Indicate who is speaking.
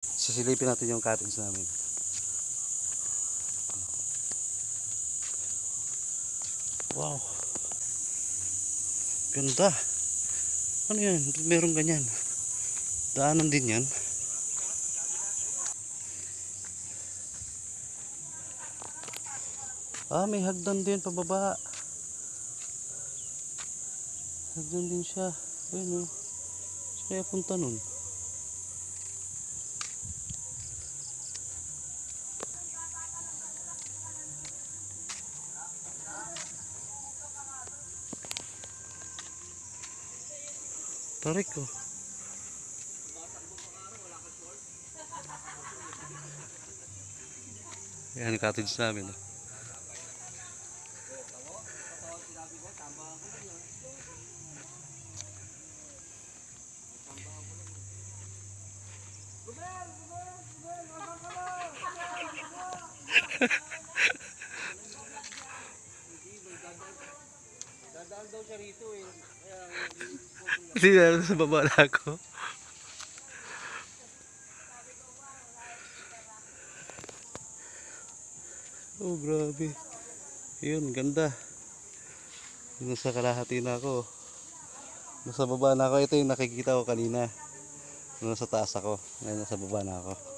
Speaker 1: Sisilipin natin yung cottage namin. Wow. Ganda. Ano yan? Meron ganyan. Daanan din yan. May hagdan din pababa. Hagdan din siya. Ayun o. Saan kaya punta nun? Tarik ko. Yan yung cottage namin.
Speaker 2: Dadaan daw siya rito eh.
Speaker 1: Hindi na sa baba na ako. Oh, grabe. Yun, ganda. Nasa kalahati na ako. Nasa baba na ako. Ito yung nakikita ko kanina. Nasa taas ako. Ngayon nasa baba na ako.